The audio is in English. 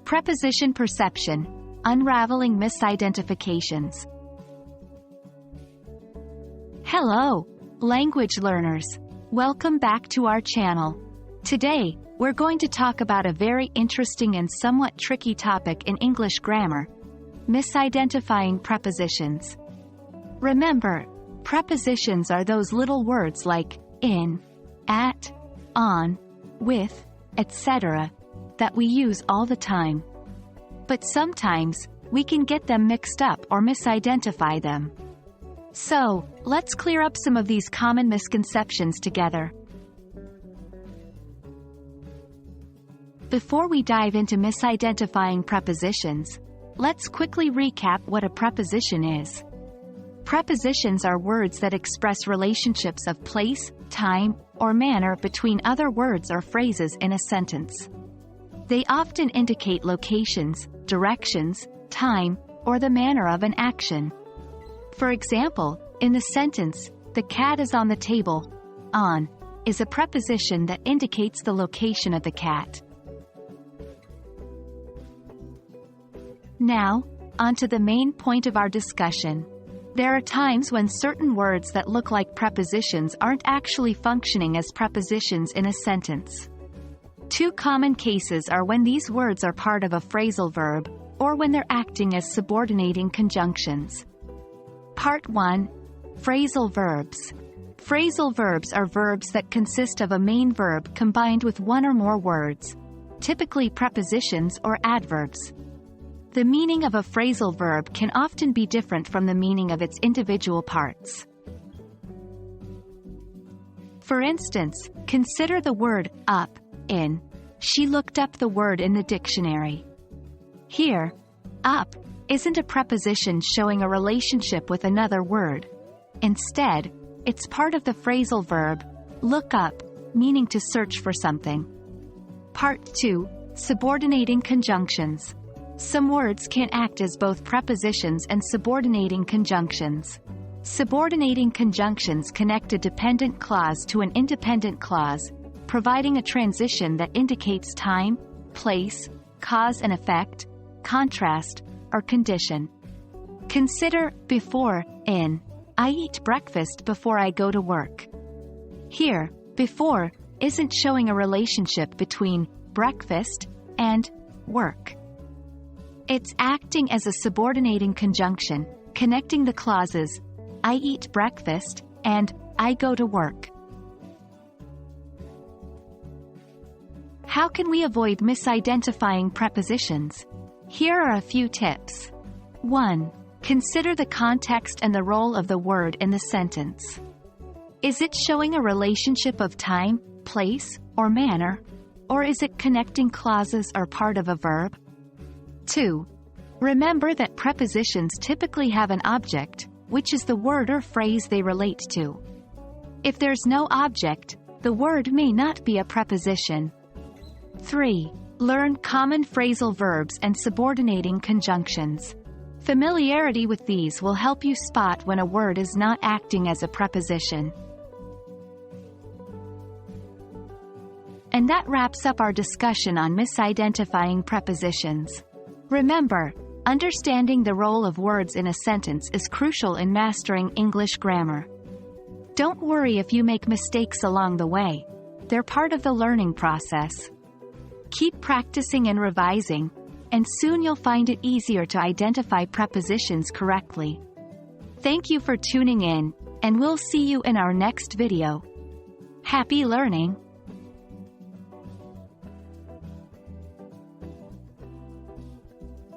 Preposition Perception, Unraveling Misidentifications. Hello, language learners. Welcome back to our channel. Today, we're going to talk about a very interesting and somewhat tricky topic in English grammar: misidentifying prepositions. Remember, prepositions are those little words like in, at, on, with, etc. that we use all the time. But sometimes, we can get them mixed up or misidentify them. So, let's clear up some of these common misconceptions together. Before we dive into misidentifying prepositions, let's quickly recap what a preposition is. Prepositions are words that express relationships of place, time, or manner between other words or phrases in a sentence. They often indicate locations, directions, time, or the manner of an action. For example, in the sentence, "The cat is on the table," "on" is a preposition that indicates the location of the cat. Now, on to the main point of our discussion. There are times when certain words that look like prepositions aren't actually functioning as prepositions in a sentence. Two common cases are when these words are part of a phrasal verb, or when they're acting as subordinating conjunctions. Part 1. Phrasal verbs. Phrasal verbs are verbs that consist of a main verb combined with one or more words, typically prepositions or adverbs. The meaning of a phrasal verb can often be different from the meaning of its individual parts. For instance, consider the word up in "She looked up the word in the dictionary." Here, up isn't a preposition showing a relationship with another word. Instead, it's part of the phrasal verb look up, meaning to search for something. Part 2. Subordinating conjunctions. Some words can act as both prepositions and subordinating conjunctions. Subordinating conjunctions connect a dependent clause to an independent clause, providing a transition that indicates time, place, cause and effect, contrast, or condition. Consider before in "I eat breakfast before I go to work." Here, before isn't showing a relationship between breakfast and work. It's acting as a subordinating conjunction, connecting the clauses "I eat breakfast" and "I go to work." How can we avoid misidentifying prepositions? Here are a few tips. 1. Consider the context and the role of the word in the sentence. Is it showing a relationship of time, place, or manner? Or is it connecting clauses or part of a verb? 2. Remember that prepositions typically have an object, which is the word or phrase they relate to. If there's no object, the word may not be a preposition. 3. Learn common phrasal verbs and subordinating conjunctions. Familiarity with these will help you spot when a word is not acting as a preposition. And that wraps up our discussion on misidentifying prepositions. Remember, understanding the role of words in a sentence is crucial in mastering English grammar. Don't worry if you make mistakes along the way. They're part of the learning process. Keep practicing and revising, and soon you'll find it easier to identify prepositions correctly. Thank you for tuning in, and we'll see you in our next video. Happy learning!